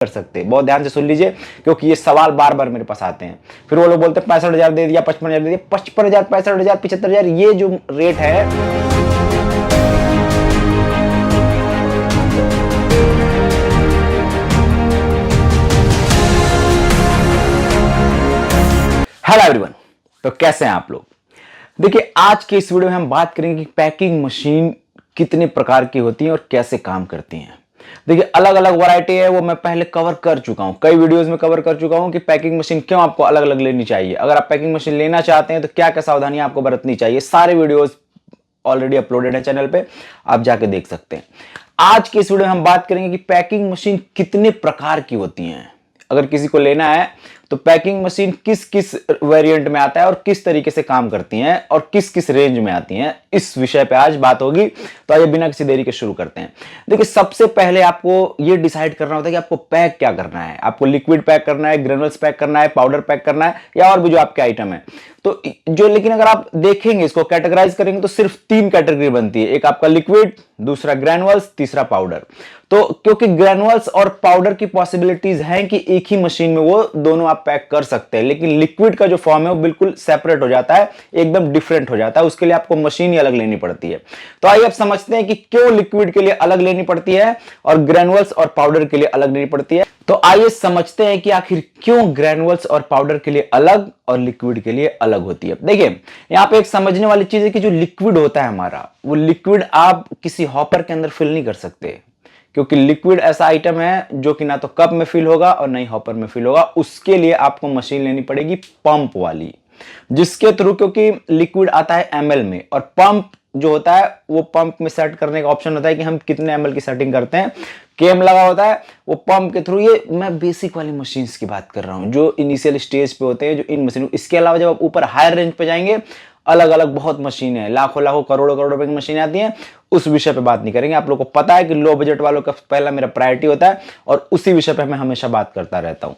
कर सकते। बहुत ध्यान से सुन लीजिए क्योंकि ये सवाल बार बार मेरे पास आते हैं। फिर वो लोग बोलते हैं 65,000 दे दिया, 55,000 दे दिया। 55,000, 65,000, 75,000 ये जो रेट है, हेलो एवरीवन, तो कैसे हैं आप लोग। देखिए आज के इस वीडियो में हम बात करेंगे कि पैकिंग मशीन कितने प्रकार की होती हैं और कैसे काम करती हैं। देखिए अलग अलग वैरायटी है, वो मैं पहले कवर कर चुका हूं, कई वीडियोस में कवर कर चुका हूं कि पैकिंग मशीन क्यों आपको अलग अलग लेनी चाहिए। अगर आप पैकिंग मशीन लेना चाहते हैं तो क्या क्या सावधानियां आपको बरतनी चाहिए, सारे वीडियोस ऑलरेडी अपलोडेड है चैनल पे, आप जाके देख सकते हैं। आज के इस वीडियो में हम बात करेंगे कि पैकिंग मशीन कितने प्रकार की होती हैं। अगर किसी को लेना है तो पैकिंग मशीन किस किस वेरिएंट में आता है और किस तरीके से काम करती हैं और किस किस रेंज में आती हैं, इस विषय पे आज बात होगी। तो आइए बिना किसी देरी के शुरू करते हैं। देखिए सबसे पहले आपको ये डिसाइड करना होता है कि आपको पैक क्या करना है। आपको लिक्विड पैक करना है, ग्रेनुअल्स पैक करना है, पाउडर पैक करना है, या और भी जो आपके आइटम है। तो जो, लेकिन अगर आप देखेंगे इसको कैटेगराइज करेंगे तो सिर्फ 3 कैटेगरी बनती है, एक आपका लिक्विड, दूसरा ग्रेनुअल्स, तीसरा पाउडर। तो क्योंकि ग्रेनुअल्स और पाउडर की पॉसिबिलिटीज हैं कि एक ही मशीन में वो दोनों आप पैक कर सकते हैं, लेकिन लिक्विड का जो फॉर्म है वो बिल्कुल सेपरेट हो जाता है, एकदम डिफरेंट हो जाता है, उसके लिए आपको मशीन ही अलग लेनी पड़ती है। तो आइए अब समझते हैं कि क्यों लिक्विड के लिए अलग लेनी पड़ती है और ग्रेनुअल्स और पाउडर के लिए अलग लेनी पड़ती है। तो आइए समझते हैं कि आखिर क्यों ग्रेनुअल्स और पाउडर के लिए अलग और लिक्विड के लिए अलग होती है। देखिए यहां पे एक समझने वाली चीज है कि जो लिक्विड होता है हमारा, वो लिक्विड आप किसी हॉपर के अंदर फिल नहीं कर सकते, क्योंकि लिक्विड ऐसा आइटम है जो कि ना तो कप में फिल होगा और ना ही हॉपर में फिल होगा। उसके लिए आपको मशीन लेनी पड़ेगी पंप वाली, जिसके थ्रू, क्योंकि लिक्विड आता है एमएल में और पंप जो होता है वो पंप में सेट करने का ऑप्शन होता है कि हम कितने एमएल की सेटिंग करते हैं, केम लगा होता है वो पंप के थ्रू। ये मैं बेसिक वाली मशीन्स की बात कर रहा हूं जो इनिशियल स्टेज पे होते हैं, जो इन मशीनों। इसके अलावा जब आप ऊपर हायर रेंज पे जाएंगे, अलग अलग बहुत मशीनें हैं, लाखों लाखों करोड़ों करोड़ों रुपए की मशीनें आती हैं, उस विषय पे बात नहीं करेंगे। आप लोगों को पता है कि लो बजट वालों का पहला मेरा प्रायोरिटी होता है और उसी विषय पे मैं हमेशा बात करता रहता हूं।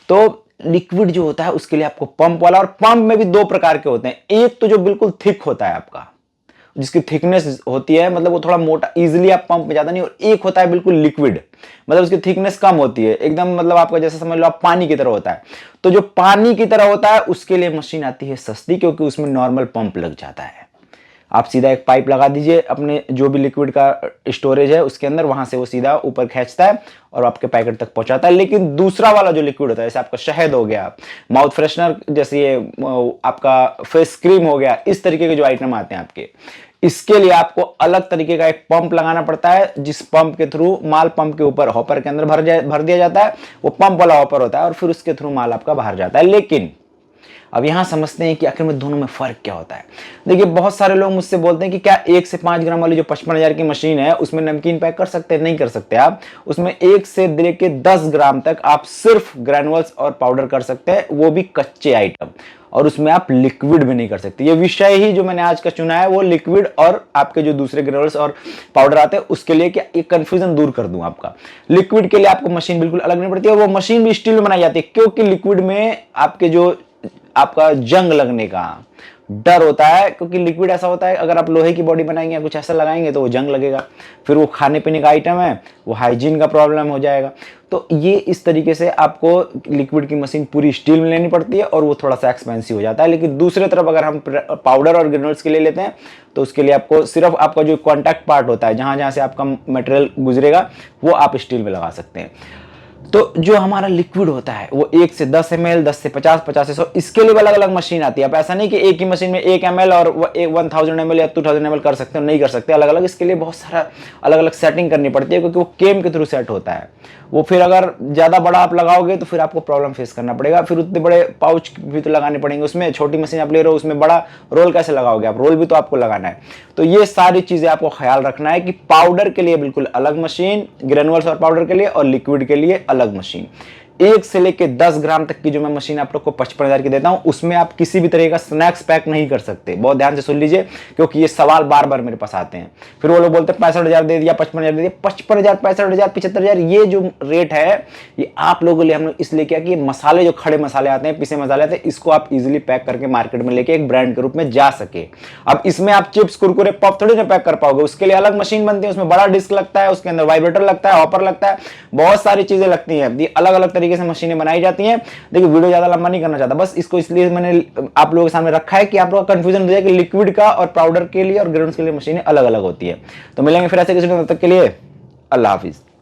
तो लिक्विड जो होता है उसके लिए आपको पंप वाला, और पंप में भी 2 प्रकार के होते हैं। एक तो जो बिल्कुल थिक होता है आपका, जिसकी थिकनेस होती है, मतलब वो थोड़ा मोटा, इजीली आप पंप में ज्यादा नहीं, और एक होता है बिल्कुल लिक्विड, मतलब उसकी थिकनेस कम होती है, एकदम मतलब आपका जैसे समझ लो आप पानी की तरह होता है। तो जो पानी की तरह होता है उसके लिए मशीन आती है सस्ती, क्योंकि उसमें नॉर्मल पंप लग जाता है। आप सीधा एक पाइप लगा दीजिए अपने जो भी लिक्विड का स्टोरेज है उसके अंदर, वहां से वो सीधा ऊपर खींचता है और आपके पैकेट तक पहुंचाता है। लेकिन दूसरा वाला जो लिक्विड होता है, जैसे आपका शहद हो गया, माउथ फ्रेशनर, जैसे ये आपका फेस क्रीम हो गया, इस तरीके के जो आइटम आते हैं आपके, इसके लिए आपको अलग तरीके का एक पंप लगाना पड़ता है, जिस पंप के थ्रू माल पंप के ऊपर हॉपर के अंदर भर दिया जाता है। वो पंप वाला हॉपर होता है और फिर उसके थ्रू माल आपका बाहर जाता है। लेकिन अब यहां समझते हैं कि आखिर में दोनों में फर्क क्या होता है। देखिए बहुत सारे लोग मुझसे बोलते हैं कि क्या 1 से 5 ग्राम वाली जो 55,000 की मशीन है उसमें नमकीन पैक कर सकते हैं? नहीं कर सकते आप। उसमें 1 से लेके 10 ग्राम तक आप सिर्फ ग्रेनुअल्स और पाउडर कर सकते हैं, वो भी कच्चे आइटम, और उसमें आप लिक्विड भी नहीं कर सकते। ये विषय ही जो मैंने आज का चुना है वो लिक्विड और आपके जो दूसरे ग्रेनुअल्स और पाउडर आते हैं उसके लिए, क्या एक कंफ्यूजन दूर कर दूं आपका। लिक्विड के लिए आपको मशीन बिल्कुल अलग नहीं पड़ती है, और वो मशीन भी स्टील में बनाई जाती है, क्योंकि लिक्विड में आपके जो आपका जंग लगने का डर होता है, क्योंकि लिक्विड ऐसा होता है अगर आप लोहे की बॉडी बनाएंगे या कुछ ऐसा लगाएंगे तो वो जंग लगेगा, फिर वो खाने पीने का आइटम है, वो हाइजीन का प्रॉब्लम हो जाएगा। तो ये इस तरीके से आपको लिक्विड की मशीन पूरी स्टील में लेनी पड़ती है और वो थोड़ा सा एक्सपेंसिव हो जाता है। लेकिन दूसरी तरफ अगर हम पाउडर और ग्रेनुअल्स के लिए लेते हैं तो उसके लिए आपको सिर्फ आपका जो कॉन्टैक्ट पार्ट होता है, जहां जहां से आपका मटेरियल गुजरेगा, वो आप स्टील में लगा सकते हैं। तो जो हमारा लिक्विड होता है वो 1 से 10 ml, 10 से 50, 50 से 100, इसके लिए अलग अलग मशीन आती है। अब ऐसा नहीं कि एक ही मशीन में 1 ml और 1000 ml या 2000 ml कर सकते हो, नहीं कर सकते, अलग अलग। इसके लिए बहुत सारा अलग अलग सेटिंग करनी पड़ती है, क्योंकि वो केम के थ्रू सेट होता है। वो फिर अगर ज्यादा बड़ा आप लगाओगे तो फिर आपको प्रॉब्लम फेस करना पड़ेगा, फिर उतने बड़े पाउच भी तो लगाने पड़ेंगे उसमें। छोटी मशीन आप ले रहे हो उसमें बड़ा रोल कैसे लगाओगे आप, रोल भी तो आपको लगाना है। तो ये सारी चीजें आपको ख्याल रखना है कि पाउडर के लिए बिल्कुल अलग मशीन, ग्रेनुअल्स और पाउडर के लिए, और लिक्विड के लिए अलग मशीन। 1 से लेके 10 ग्राम तक की जो मैं मशीन आप लोग को 55,000 की देता हूं, उसमें आप किसी भी तरह का स्नैक्स पैक नहीं कर सकते। बहुत ध्यान से सुन लीजिए, क्योंकि ये सवाल बार बार मेरे पास आते हैं। फिर वो लोग बोलते हैं 65,000 दे दिया, 55,000 दे दिया। 55,000, 65,000, 75,000 ये जो रेट है, ये आप लोगों के लिए हमने इसलिए किया कि मसाले, जो खड़े मसाले आते हैं, पिसे मसाले आते हैं, इसको आप इजीली पैक करके मार्केट में लेके एक ब्रांड के रूप में जा सके। अब इसमें आप चिप्स, कुरकुरे, पॉप थोड़ी ना पैक कर पाओगे, उसके लिए अलग मशीन बनती है, उसमें बड़ा डिस्क लगता है, उसके अंदर वाइब्रेटर लगता है, हॉपर लगता है, बहुत सारी चीजें लगती हैं। ये अलग अलग तरीके से मशीनें बनाई जाती हैं। देखिए, वीडियो ज्यादा लंबा नहीं करना चाहता, बस इसको इसलिए मैंने आप लोगों के सामने रखा है कि आप लोगों का कंफ्यूजन हो जाए कि लिक्विड का और पाउडर के लिए और ग्रेन्स के लिए मशीनें अलग अलग होती है। तो मिलेंगे फिर ऐसे किसी, तब तक के लिए अल्लाह हाफिज।